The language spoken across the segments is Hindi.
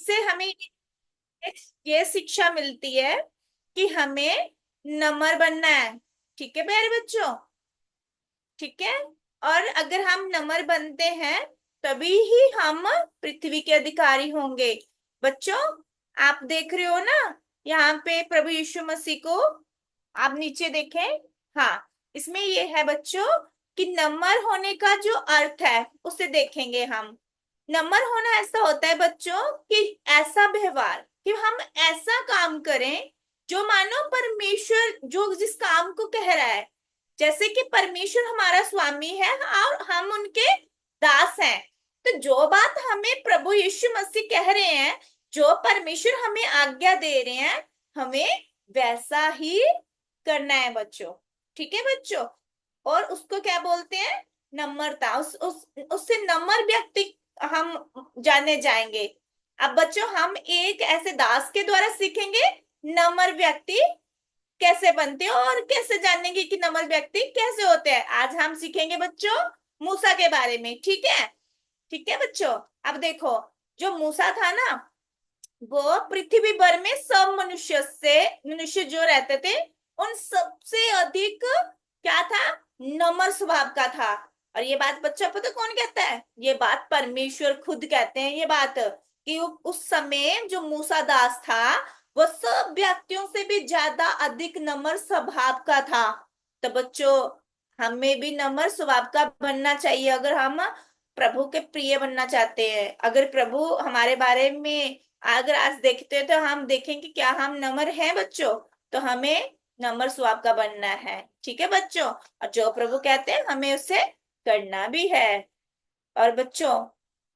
इससे हमें ये शिक्षा मिलती है कि हमें नम्र बनना है। ठीक है प्यारे बच्चों। ठीक है। और अगर हम नम्र बनते हैं तभी ही हम पृथ्वी के अधिकारी होंगे। बच्चों, आप देख रहे हो ना, यहाँ पे प्रभु यीशु मसीह को आप नीचे देखें। हाँ, इसमें ये है बच्चों कि नम्र होने का जो अर्थ है उसे देखेंगे हम। नम्र होना ऐसा होता है बच्चों कि ऐसा व्यवहार कि हम ऐसा काम करें जो मानो परमेश्वर जो जिस काम को कह रहा है। जैसे कि परमेश्वर हमारा स्वामी है और हम उनके दास हैं। तो जो बात हमें प्रभु यीशु मसीह कह रहे हैं, जो परमेश्वर हमें आज्ञा दे रहे हैं, हमें वैसा ही करना है बच्चों। ठीक है बच्चों। और उसको क्या बोलते हैं? नम्रता। उससे नम्र व्यक्ति हम जाने जाएंगे। अब बच्चों, हम एक ऐसे दास के द्वारा सीखेंगे नम्र व्यक्ति कैसे बनते हैं और कैसे जानेंगे कि नम्र व्यक्ति कैसे होते हैं। आज हम सीखेंगे बच्चों मूसा के बारे में। ठीक है। ठीक है बच्चों। अब देखो, जो मूसा था ना, वो पृथ्वी भर में सब मनुष्य जो रहते थे उन सबसे अधिक क्या था? नम्र स्वभाव का था। और ये बात बच्चा पता कौन कहता है? ये बात परमेश्वर खुद कहते हैं। ये बात कि उस समय जो मूसा दास था वो सब व्यक्तियों से भी ज्यादा अधिक नम्र स्वभाव का था। तो बच्चों, हमें भी नम्र स्वभाव का बनना चाहिए अगर हम प्रभु के प्रिय बनना चाहते हैं। अगर प्रभु हमारे बारे में अगर आज देखते हैं तो हम देखेंगे क्या हम नम्र हैं बच्चों। तो हमें नम्र स्वभाव का बनना है। ठीक है बच्चों। और जो प्रभु कहते हैं हमें उसे करना भी है। और बच्चों,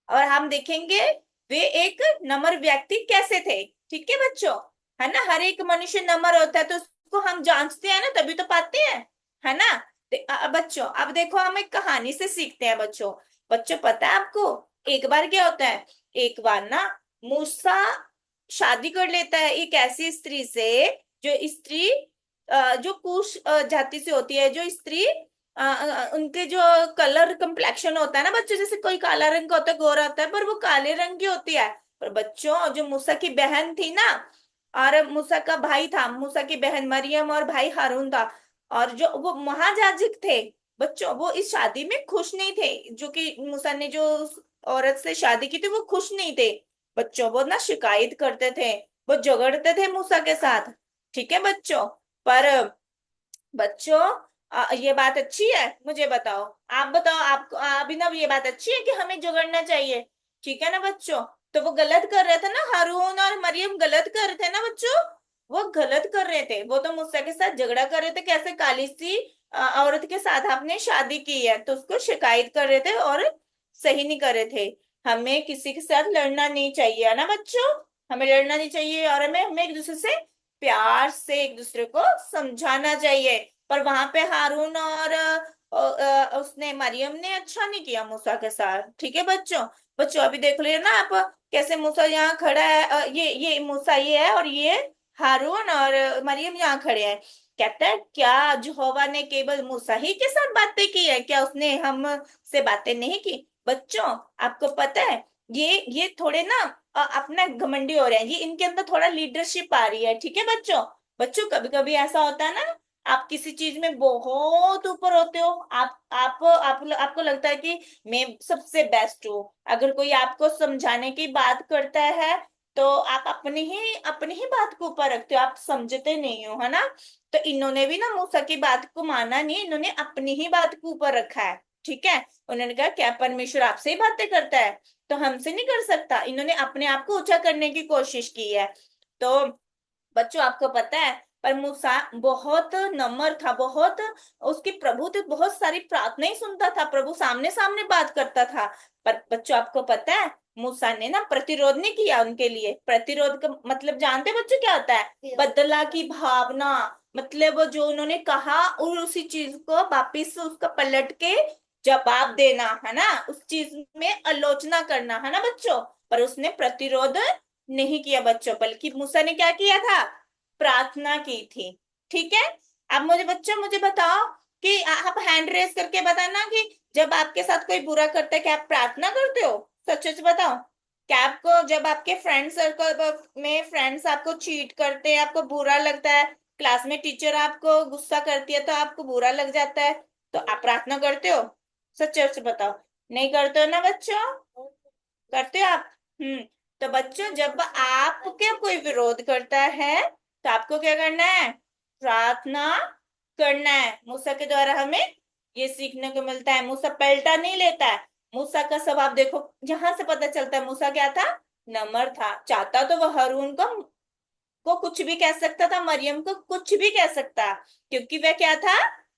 और हम देखेंगे वे एक नम्र व्यक्ति कैसे थे। ठीक है बच्चों। है ना, हर एक मनुष्य नम्र होता है तो उसको हम जांचते हैं ना, तभी तो पाते हैं। है ना। बच्चों, अब देखो हम एक कहानी से सीखते हैं बच्चों। बच्चों, पता है आपको एक बार क्या होता है? एक बार ना मूसा शादी कर लेता है एक ऐसी स्त्री से, जो स्त्री जो कुश जाति से होती है। जो स्त्री उनके जो कलर कंप्लेक्शन होता है ना बच्चों, जैसे कोई काला रंग का होता है, गोरा होता है, पर वो काले रंग की होती है। पर बच्चों, जो मूसा की बहन थी ना, और मूसा का भाई था, मूसा की बहन मरियम और भाई हारून था, और जो वो महायाजक थे बच्चों, वो इस शादी में खुश नहीं थे। जो कि मूसा ने जो उस औरत से शादी की थी वो खुश नहीं थे बच्चों। वो ना शिकायत करते थे, वो झगड़ते थे मूसा के साथ। ठीक है बच्चों। पर बच्चों, ये बात अच्छी है? मुझे बताओ, आप बताओ, आपको अभिनव, ये बात अच्छी है कि हमें झगड़ना चाहिए? ठीक है ना बच्चों। तो वो गलत कर रहे थे ना, हारून और मरियम गलत कर रहे थे ना बच्चों। वो गलत कर रहे थे, वो तो मूसा के साथ झगड़ा कर रहे थे, कैसे काली सी औरत के साथ आपने शादी की है, तो उसको शिकायत कर रहे थे और सही नहीं कर रहे थे। हमें किसी के साथ लड़ना नहीं चाहिए, है ना बच्चों। हमें लड़ना नहीं चाहिए और हमें हमें एक दूसरे से प्यार से एक दूसरे को समझाना चाहिए। पर वहां पे हारून और उसने मरियम ने अच्छा नहीं किया मूसा के साथ। ठीक है बच्चों। बच्चों, अभी देख लिया ना आप कैसे मूसा यहाँ खड़ा है, ये मूसा ये है और ये हारून और मरियम यहाँ खड़े हैं। कहता है क्या यहोवा ने केवल मूसा ही के साथ बातें की है? क्या उसने हम से बातें नहीं की? बच्चों, आपको पता है ये थोड़े ना अपना घमंडी हो रहे हैं। ये इनके अंदर थोड़ा लीडरशिप आ रही है। ठीक है बच्चों। बच्चों, कभी कभी ऐसा होता है ना, आप किसी चीज में बहुत ऊपर होते हो, आपको लगता है कि मैं सबसे बेस्ट हूँ। अगर कोई आपको समझाने की बात करता है तो आप अपनी ही बात को ऊपर रखते हो, आप समझते नहीं हो, है ना। तो इन्होंने भी ना मूसा की बात को माना नहीं, इन्होंने अपनी ही बात को ऊपर रखा है। ठीक है। उन्होंने कहा क्या परमेश्वर आपसे ही बातें करता है तो हमसे नहीं कर सकता? इन्होंने अपने आप को ऊंचा करने की कोशिश की है। तो बच्चों, आपको पता है पर मूसा बहुत नम्र था, बहुत उसकी प्रभु थे, बहुत सारी प्रार्थनाएं सुनता था, प्रभु सामने सामने बात करता था। पर बच्चों, आपको पता है मूसा ने ना प्रतिरोध नहीं किया उनके लिए। प्रतिरोध का मतलब जानते हैं बच्चों क्या होता है? बदला की भावना। मतलब वो जो उन्होंने कहा और उसी चीज को वापिस उसका पलट के जवाब देना, है ना, उस चीज में आलोचना करना, है ना बच्चों। पर उसने प्रतिरोध नहीं किया बच्चों, बल्कि मूसा ने क्या किया था? प्रार्थना की थी। ठीक है। अब मुझे बताओ कि आप हैंड रेस करके बताना कि जब आपके साथ कोई बुरा करता है क्या आप प्रार्थना करते हो? सच सच बताओ। क्या आपको जब आपके फ्रेंड सर्कल में फ्रेंड्स आपको चीट करते हैं, आपको बुरा लगता है, क्लास में टीचर आपको गुस्सा करती है तो आपको बुरा लग जाता है, तो आप प्रार्थना करते हो? सच सच बताओ, नहीं करते हो ना बच्चों? करते हो आप? हम्म। तो बच्चों जब आपके कोई विरोध करता है तो आपको क्या करना है? प्रार्थना करना है। मूसा के द्वारा हमें ये सीखने को मिलता है। मूसा पलटा नहीं लेता है। मूसा का स्वभाव देखो, जहां से पता चलता है मूसा क्या था? नम्र था। चाहता तो वह हारून को कुछ भी कह सकता था, मरियम को कुछ भी कह सकता, क्योंकि वह क्या था?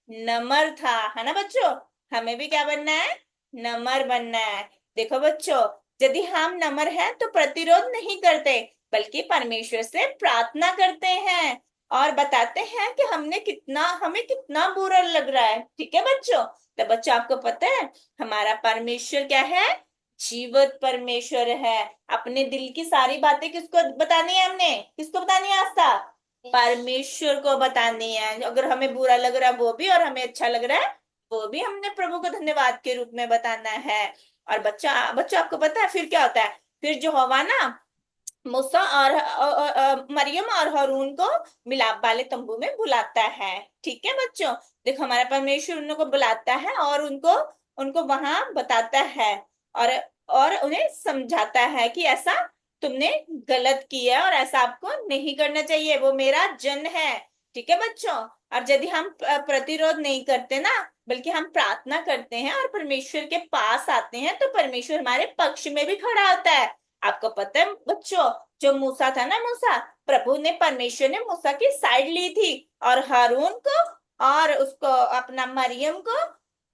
नम्र था। है ना बच्चों? हमें भी क्या बनना है? नम्र बनना है। देखो बच्चों, यदि हम नम्र हैं तो प्रतिरोध नहीं करते, बल्कि परमेश्वर से प्रार्थना करते हैं और बताते हैं कि हमें कितना बुरा लग रहा है। ठीक है बच्चों? तो बच्चों आपको पता है हमारा परमेश्वर क्या है? जीवित परमेश्वर है। अपने दिल की सारी बातें किसको बतानी है? हमने किसको बतानी है आस्था? परमेश्वर को बतानी है। अगर हमें बुरा लग रहा है वो भी, और हमें अच्छा लग रहा है वो भी, हमने प्रभु को धन्यवाद के रूप में बताना है। और बच्चा बच्चा आपको पता है फिर क्या होता है? फिर जो हवा ना मूसा और मरियम और हारून को मिलाप वाले तंबू में बुलाता है। ठीक है बच्चों? देखो हमारा परमेश्वर उनको बुलाता है और उनको उनको वहां बताता है, और और उन्हें समझाता है कि ऐसा तुमने गलत किया है और ऐसा आपको नहीं करना चाहिए, वो मेरा जन है। ठीक है बच्चों? और यदि हम प्रतिरोध नहीं करते ना, बल्कि हम प्रार्थना करते हैं और परमेश्वर के पास आते हैं, तो परमेश्वर हमारे पक्ष में भी खड़ा होता है। आपको पता है बच्चों, जो मूसा था ना, मूसा, प्रभु ने परमेश्वर ने मूसा की साइड ली थी, और हारून को और उसको अपना मरियम को,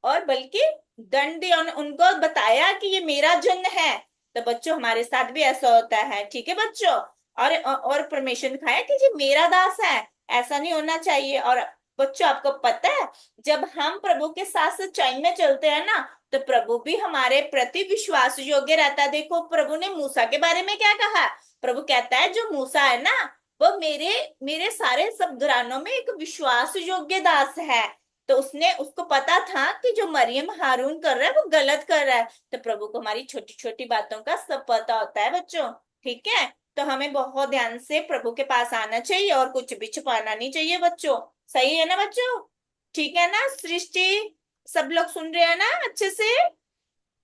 और बल्कि दंड दिया, उनको बताया कि ये मेरा जन है। तो बच्चों हमारे साथ भी ऐसा होता है। ठीक है बच्चों? और परमेश्वर ने कहा कि ये मेरा दास है, ऐसा नहीं होना चाहिए। और बच्चों आपको पता है, जब हम प्रभु के साथ सच्चाई में चलते हैं ना, तो प्रभु भी हमारे प्रति विश्वास योग्य रहता है। देखो प्रभु ने मूसा के बारे में क्या कहा? प्रभु कहता है जो मूसा है ना, वो मेरे मेरे सारे सब घरानों में एक विश्वास योग्य दास है। तो उसने उसको पता था कि जो मरियम हारून कर रहा है वो गलत कर रहा है। तो प्रभु को हमारी छोटी छोटी बातों का सब पता होता है बच्चों। ठीक है? तो हमें बहुत ध्यान से प्रभु के पास आना चाहिए और कुछ भी छुपाना नहीं चाहिए बच्चों। सही है ना बच्चों? ठीक है ना सृष्टि? सब लोग सुन रहे हैं ना अच्छे से?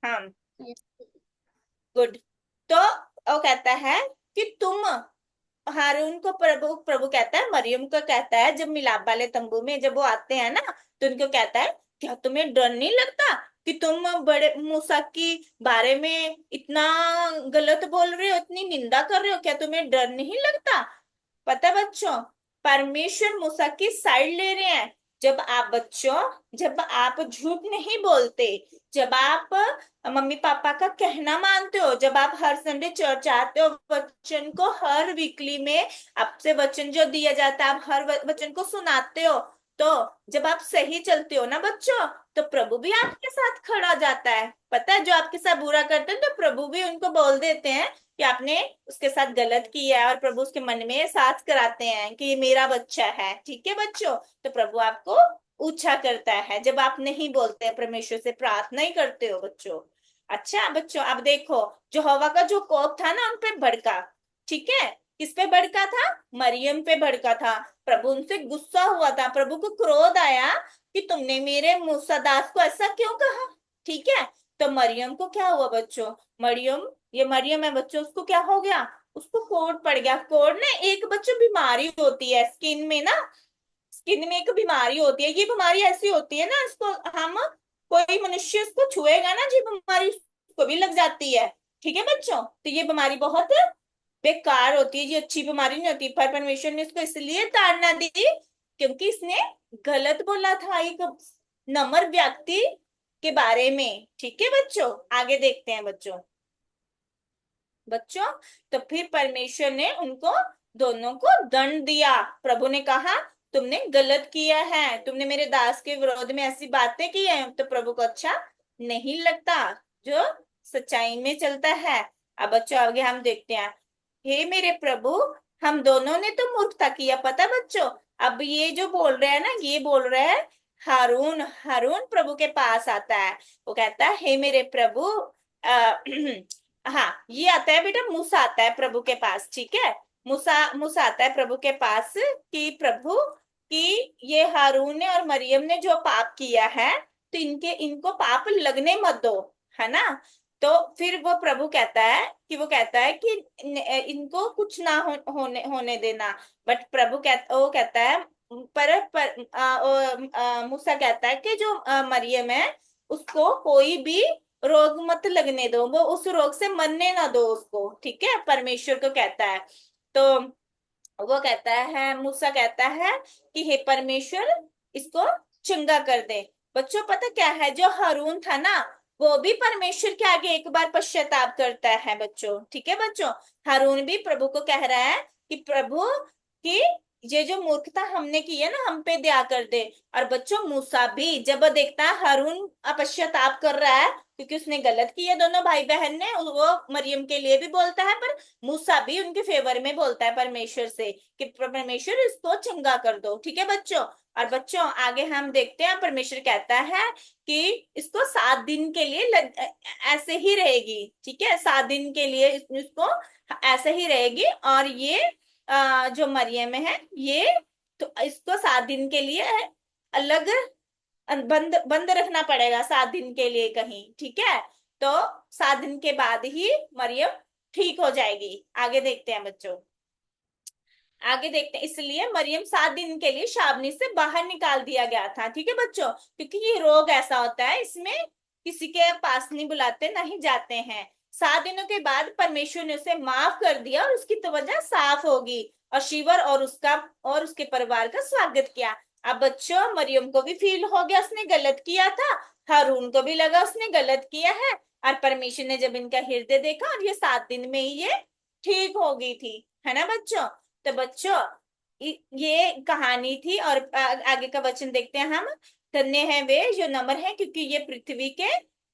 हाँ, गुड। तो वो कहता है कि तुम, हारून को प्रभु प्रभु कहता है, मरियम को कहता है, जब मिलाप वाले तंबू में जब वो आते हैं ना, तो उनको कहता है क्या तुम्हें डर नहीं लगता कि तुम बड़े मूसा की बारे में इतना गलत बोल रहे हो, इतनी निंदा कर रहे हो? क्या तुम्हें डर नहीं लगता? पता है बच्चों, परमेश्वर मूसा की साइड ले रहे हैं। जब आप बच्चों, जब आप झूठ नहीं बोलते, जब आप मम्मी पापा का कहना मानते हो, जब आप हर संडे चर्च आते हो, वचन को हर वीकली में आपसे वचन जो दिया जाता है आप हर वचन को सुनाते हो, तो जब आप सही चलते हो ना बच्चों, तो प्रभु भी आपके साथ खड़ा जाता है। पता है, जो आपके साथ बुरा करते हैं तो प्रभु भी उनको बोल देते हैं कि आपने उसके साथ गलत किया है, और प्रभु उसके मन में एहसास कराते हैं कि ये मेरा बच्चा है। ठीक है बच्चों? तो प्रभु आपको ऊंचा करता है जब आप नहीं बोलते हैं, परमेश्वर से प्रार्थना ही करते हो बच्चों। अच्छा बच्चों, अब देखो, जो हवा का जो कोप था ना उन पे भड़का। ठीक है? किस पे भड़का था? मरियम पे भड़का था। प्रभु उनसे गुस्सा हुआ था, प्रभु को क्रोध आया कि तुमने मेरे मूसा दास को ऐसा क्यों कहा। ठीक है? तो मरियम को क्या हुआ बच्चों? मरियम, ये मरियम है बच्चों, उसको क्या हो गया? उसको कोढ़ पड़ गया। कोढ़ ना एक बच्चों बीमारी होती है स्किन में ना, स्किन में एक बीमारी होती है। ये बीमारी ऐसी होती है ना, इसको हम, कोई मनुष्य इसको छुएगा ना, ये बीमारी उसको भी लग जाती है। ठीक है बच्चों? तो ये बीमारी बहुत बेकार होती है, ये अच्छी बीमारी नहीं होती, पर परमेश्वर ने इसको इसलिए ताड़ना दी क्योंकि इसने गलत बोला था एक नम्र व्यक्ति के बारे में। ठीक है बच्चों? आगे देखते हैं बच्चों। बच्चों, तो फिर परमेश्वर ने उनको दोनों को दंड दिया। प्रभु ने कहा तुमने गलत किया है, तुमने मेरे दास के विरोध में ऐसी बातें की हैं, तो प्रभु को अच्छा नहीं लगता जो सच्चाई में चलता है। अब बच्चों आगे हम देखते हैं। हे मेरे प्रभु, हम दोनों ने तो मूर्खता किया, पता बच्चों? अब ये जो बोल रहे हैं ना, ये बोल रहे हैं हारून। हारून प्रभु के पास आता है, वो कहता है हे मेरे प्रभु, हाँ, ये आता है बेटा, मूसा आता है प्रभु के पास, ठीक है। मूसा मूसा आता है प्रभु के पास कि प्रभु, कि ये हारून ने और मरियम ने जो पाप किया है, तो इनको पाप लगने मत दो, है ना। तो फिर वो प्रभु कहता है कि, वो कहता है कि इनको कुछ ना होने देना। बट प्रभु वो कहता है, मूसा कहता है कि जो मरियम है, उसको कोई भी रोग मत लगने दो, वो उस रोग से मरने ना दो उसको, ठीक है, परमेश्वर को कहता है। तो वो कहता है, मूसा कहता है कि हे परमेश्वर, इसको चंगा कर दे। बच्चों पता क्या है, जो हारून था ना, वो भी परमेश्वर के आगे एक बार पश्चाताप करता है बच्चों, ठीक है बच्चों। हारून भी प्रभु को कह रहा है कि प्रभु, कि ये जो मूर्खता हमने की है ना, हम पे दया कर दे। और बच्चों मूसा भी जब वो देखता है हारून पश्चाताप कर रहा है, क्योंकि उसने गलत किया, दोनों भाई बहन ने, वो मरियम के लिए भी बोलता है, पर मूसा भी उनके फेवर में बोलता है परमेश्वर से कि परमेश्वर इसको चंगा कर दो, ठीक है बच्चों। और बच्चों आगे हम देखते हैं, परमेश्वर कहता है कि इसको 7 दिन के लिए ऐसे ही रहेगी, ठीक है, 7 दिन के लिए इसको ऐसे ही रहेगी। और ये जो मरियम है, ये तो इसको 7 दिन के लिए अलग, बंद बंद रखना पड़ेगा 7 दिन के लिए कहीं, ठीक है। तो 7 दिन के बाद ही मरियम ठीक हो जाएगी। आगे देखते हैं बच्चों, आगे देखते हैं। इसलिए मरियम 7 दिन के लिए शाबनी से बाहर निकाल दिया गया था, ठीक है बच्चों, क्योंकि ये रोग ऐसा होता है, इसमें किसी के पास नहीं बुलाते, नहीं जाते हैं। 7 दिनों के बाद परमेश्वर ने उसे माफ कर दिया और उसकी तवज्जो साफ होगी, और शिवर और उसका और उसके परिवार का स्वागत किया। अब बच्चों मरियम को भी फील हो गया उसने गलत किया था, हारून को भी लगा उसने गलत किया है, और परमेश्वर ने जब इनका हृदय देखा, और ये 7 दिन में ही ये ठीक हो गई थी, है ना बच्चों। तो बच्चों ये कहानी थी, और आगे का वचन देखते हैं हम। धन्य है वे जो नम्र है, क्योंकि ये पृथ्वी के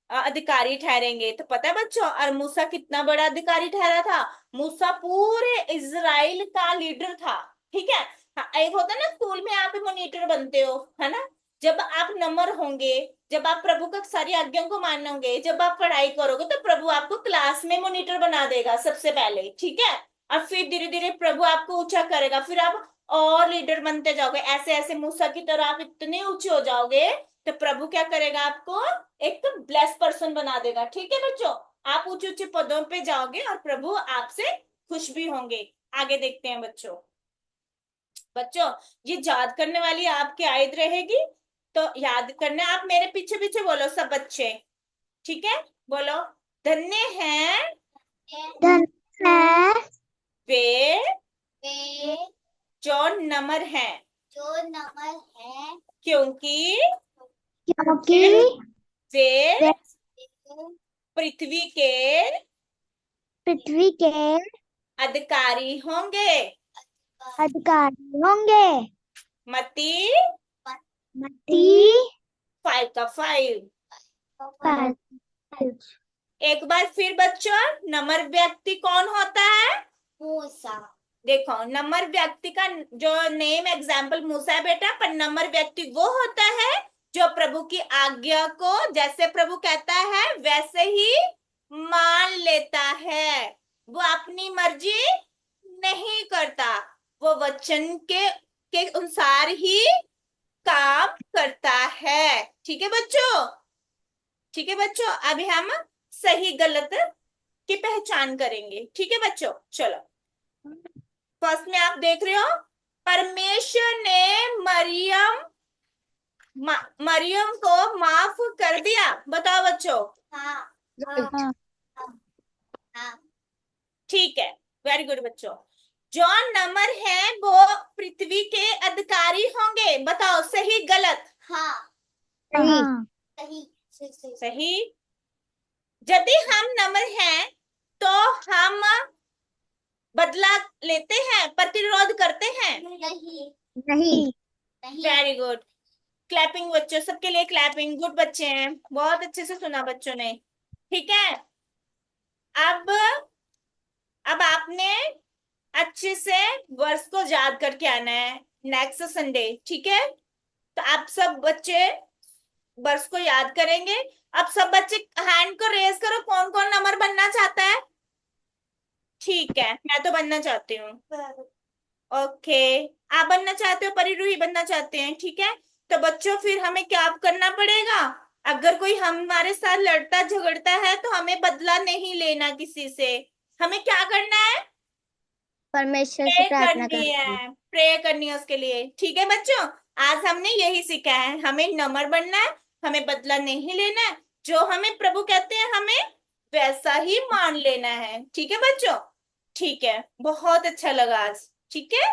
अधिकारी ठहरेंगे। तो पता है बच्चों, और मूसा कितना बड़ा अधिकारी ठहरा था। मूसा पूरे इजराइल का लीडर था, ठीक है। हाँ, एक होता है ना स्कूल में आप मॉनिटर बनते हो, है ना। जब आप नम्र होंगे, जब आप प्रभु का सारी आज्ञाओं को मानोगे, जब आप पढ़ाई करोगे, तो प्रभु आपको क्लास में मॉनिटर बना देगा सबसे पहले, ठीक है। और फिर धीरे धीरे प्रभु आपको ऊंचा करेगा, फिर आप और लीडर बनते जाओगे, ऐसे ऐसे मूसा की तरह आप इतने ऊंचे हो जाओगे, तो प्रभु क्या करेगा, आपको एक तो ब्लेस पर्सन बना देगा, ठीक है बच्चों। आप ऊंचे ऊंचे पदों पे जाओगे और प्रभु आपसे खुश भी होंगे। आगे देखते हैं बच्चों। बच्चों ये याद करने वाली आपकी आयत रहेगी, तो याद करना, आप मेरे पीछे पीछे बोलो सब बच्चे, ठीक है। बोलो, धन्य है धन है वे वे जो नम्र है, जो नमल है, क्योंकि क्योंकि वे वे पृथ्वी के पृथ्वी के अधिकारी होंगे। अधिकारी होंगे। मती मत्ती 5 का 5। पर एक बार फिर बच्चों, नम्र व्यक्ति कौन होता है। मूसा। देखो, नम्र व्यक्ति का जो नेम एग्जाम्पल मूसा है बेटा, पर नम्र व्यक्ति वो होता है जो प्रभु की आज्ञा को जैसे प्रभु कहता है वैसे ही मान लेता है। वो अपनी मर्जी नहीं करता, वो वचन के अनुसार ही काम करता है, ठीक है बच्चों। ठीक है बच्चों, अभी हम सही गलत की पहचान करेंगे, ठीक है बच्चों। चलो, फर्स्ट में आप देख रहे हो, परमेश्वर ने मरियम को माफ कर दिया, बताओ बच्चों। हाँ हाँ हाँ। ठीक है, वेरी गुड बच्चों। जो नमर है वो पृथ्वी के अधिकारी होंगे, बताओ सही गलत। हाँ सही सही सही सही। सही। यदि हम नम्र हैं तो हम बदला लेते हैं, प्रतिरोध करते हैं। नहीं नहीं नहीं। वेरी गुड, क्लैपिंग बच्चों, सबके लिए क्लैपिंग, गुड बच्चे हैं, बहुत अच्छे से सुना बच्चों ने, ठीक है। अब अब आपने अच्छे से वर्ष को याद करके आना है नेक्स्ट संडे, ठीक है। तो आप सब बच्चे वर्ष को याद करेंगे, अब सब बच्चे हैंड को रेज करो, कौन कौन नंबर बनना चाहता है। ठीक है, मैं तो बनना चाहती हूँ। ओके, आप बनना चाहते हो, परिरूही बनना चाहते हैं, ठीक है। तो बच्चों फिर हमें क्या करना पड़ेगा। अगर कोई हमारे साथ लड़ता झगड़ता है तो हमें बदला नहीं लेना किसी से। हमें क्या करना है, परमेश्वर से प्रे प्रार्थना करनी करती हूँ। है, प्रे करनी है उसके लिए। ठीक है बच्चों, आज हमने यही सीखा है, हमें नम्र बनना है, हमें बदला नहीं लेना है, जो हमें प्रभु कहते हैं हमें वैसा ही मान लेना है। ठीक है बच्चों, ठीक है, बहुत अच्छा लगा आज। ठीक है,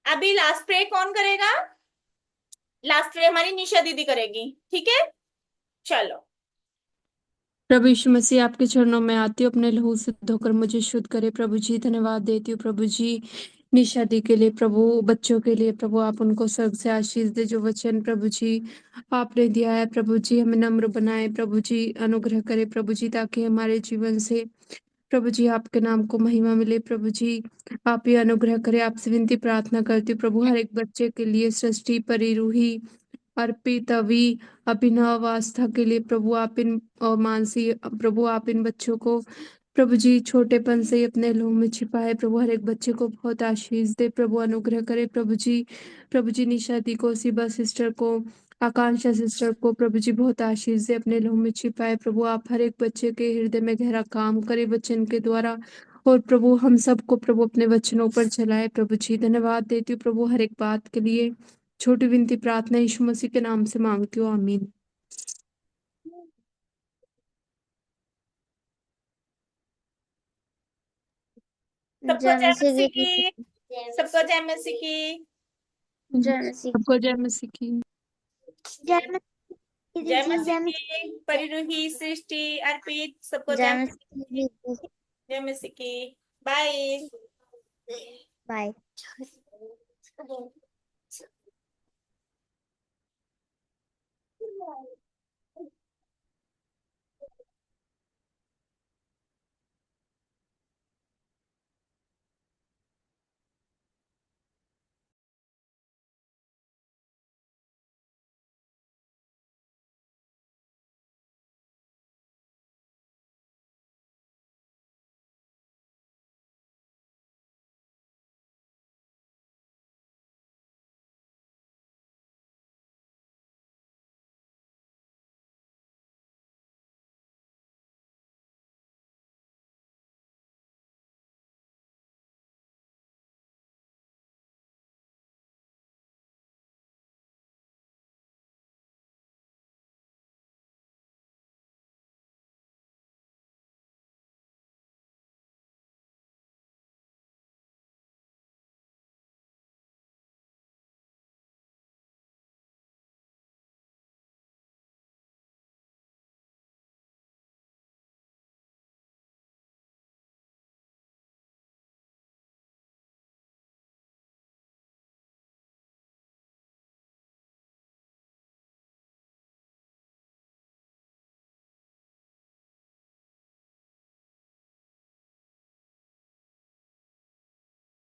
अभी लास्ट प्रे कौन करेगा। लास्ट प्रे हमारी निशा दीदी करेगी, ठीक है। चलो। प्रभु यीशु मसीह, आपके चरणों में आती हूँ, अपने लहू से धोकर मुझे शुद्ध करे। प्रभु जी, धन्यवाद देती हूँ प्रभु जी, निशा दी के लिए, प्रभु बच्चों के लिए। प्रभु आप उनको स्वर्ग से आशीष दे, जो वचन प्रभु जी आपने दिया है। प्रभु जी हमें नम्र बनाए, प्रभु जी अनुग्रह करे प्रभु जी, ताकि हमारे जीवन से प्रभु जी आपके नाम को महिमा मिले। प्रभु जी आप ही अनुग्रह करें, आपसे विनती प्रार्थना करती हूँ प्रभु, हर एक बच्चे के लिए, सृष्टि, परी, रूही, अर्पित, अवी, अभिनव, आस्था के लिए प्रभु आप इन, और मानसी, प्रभु आप इन बच्चों को प्रभु जी छोटेपन से ही अपने लहू में छिपाए। प्रभु हर एक बच्चे को बहुत आशीष दे, प्रभु अनुग्रह करे प्रभु जी निशा दी को, शिबा सिस्टर को, आकांक्षा सिस्टर को प्रभु जी बहुत आशीष दे, अपने लहू में छिपाए। प्रभु आप हर एक बच्चे के हृदय में गहरा काम करे वचन के द्वारा, और प्रभु हम सबको प्रभु अपने वचनों पर चलाए। प्रभु जी धन्यवाद देती हूँ प्रभु हर एक बात के लिए। छोटी विनती प्रार्थना यीशु मसीह के नाम से मांगती हूँ, आमीन। सबको जय जय मसीह मसीह की। की। सबको जय मसीह की। जय मसीह की। सबको जय मसीह की। जय मसीह जय जी। मसीह जय मसीह। की, परिरूही, सृष्टि, अर्पित, सबको जय जय मसीह की। मसीह जी। जय मसीह की। बाय। बाय।